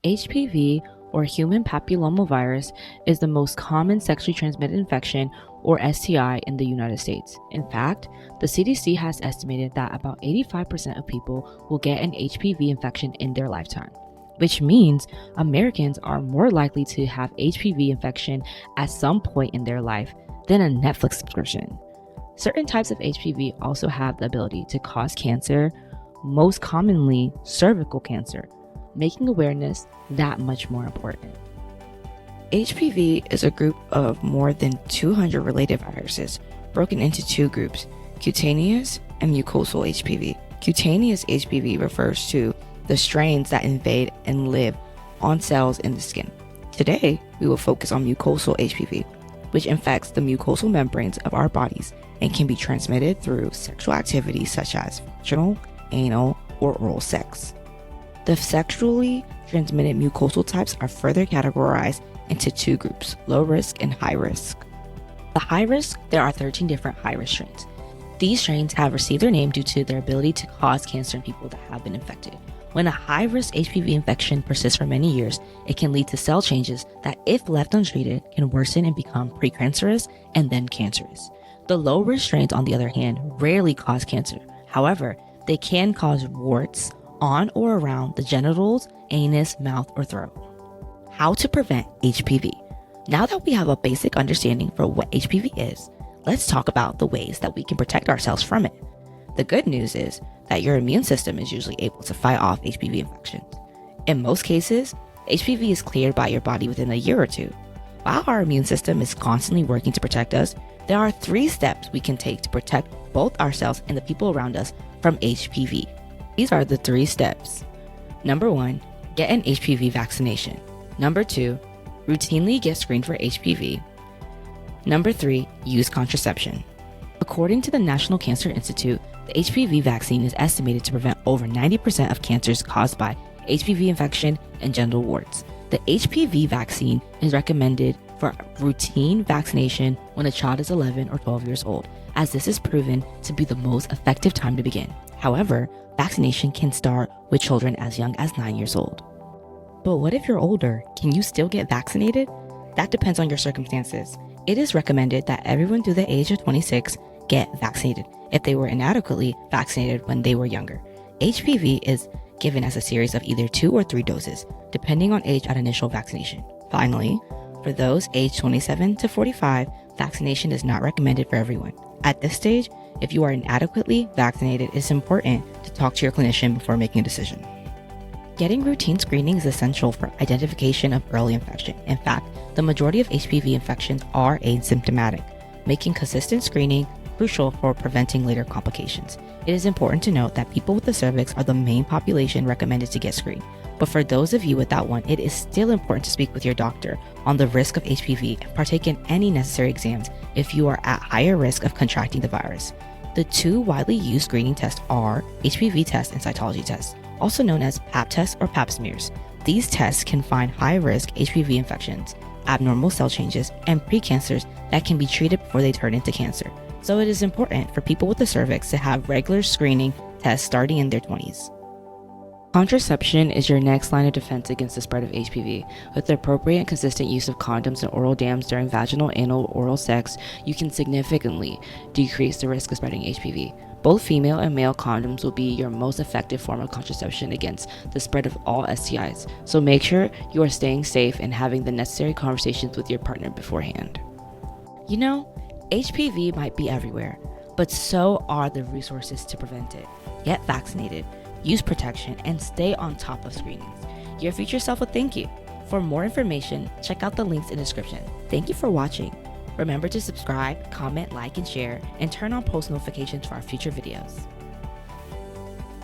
HPV, or human papillomavirus, is the most common sexually transmitted infection, or STI, in the United States. In fact, the CDC has estimated that about 85% of people will get an HPV infection in their lifetime, which means Americans are more likely to have HPV infection at some point in their life than a Netflix subscription. Certain types of HPV also have the ability to cause cancer, most commonly cervical cancer, making awareness that much more important. HPV is a group of more than 200 related viruses broken into two groups, cutaneous and mucosal HPV. Cutaneous HPV refers to the strains that invade and live on cells in the skin. Today, we will focus on mucosal HPV, which infects the mucosal membranes of our bodies and can be transmitted through sexual activity such as vaginal, anal, or oral sex. The sexually transmitted mucosal types are further categorized into two groups, low risk and high risk. The high risk, there are 13 different high risk strains. These strains have received their name due to their ability to cause cancer in people that have been infected. When a high risk HPV infection persists for many years, it can lead to cell changes that, if left untreated, can worsen and become precancerous and then cancerous. The low risk strains, on the other hand, rarely cause cancer. However, they can cause warts on or around the genitals, anus, mouth, or throat. How to prevent HPV. Now that we have a basic understanding for what HPV is, let's talk about the ways that we can protect ourselves from it. The good news is that your immune system is usually able to fight off HPV infections. In most cases, HPV is cleared by your body within a year or two. While our immune system is constantly working to protect us, there are 3 steps we can take to protect both ourselves and the people around us from HPV. These are the 3 steps. Number 1, get an HPV vaccination. Number 2, routinely get screened for HPV. Number 3, use contraception. According to the National Cancer Institute, the HPV vaccine is estimated to prevent over 90% of cancers caused by HPV infection and genital warts. The HPV vaccine is recommended for routine vaccination when a child is 11 or 12 years old, as this is proven to be the most effective time to begin. However, vaccination can start with children as young as 9 years old. But what if you're older? Can you still get vaccinated? That depends on your circumstances. It is recommended that everyone through the age of 26 get vaccinated if they were inadequately vaccinated when they were younger. HPV is given as a series of either 2 or 3 doses, depending on age at initial vaccination. Finally, for those aged 27 to 45, vaccination is not recommended for everyone. At this stage, if you are inadequately vaccinated, it's important to talk to your clinician before making a decision. Getting routine screening is essential for identification of early infection. In fact, the majority of HPV infections are asymptomatic, making consistent screening crucial for preventing later complications. It is important to note that people with the cervix are the main population recommended to get screened. But for those of you without one, it is still important to speak with your doctor on the risk of HPV and partake in any necessary exams if you are at higher risk of contracting the virus. The 2 widely used screening tests are HPV test and cytology test, also known as Pap tests or Pap smears. These tests can find high-risk HPV infections, abnormal cell changes, and precancers that can be treated before they turn into cancer. So it is important for people with the cervix to have regular screening tests starting in their 20s. Contraception is your next line of defense against the spread of HPV. With the appropriate and consistent use of condoms and oral dams during vaginal, anal, or oral sex, you can significantly decrease the risk of spreading HPV. Both female and male condoms will be your most effective form of contraception against the spread of all STIs, so make sure you are staying safe and having the necessary conversations with your partner beforehand. You know, HPV might be everywhere, but so are the resources to prevent it. Get vaccinated, use protection, and stay on top of screenings. Your future self will thank you. For more information, check out the links in the description. Thank you for watching. Remember to subscribe, comment, like, and share, and turn on post notifications for our future videos.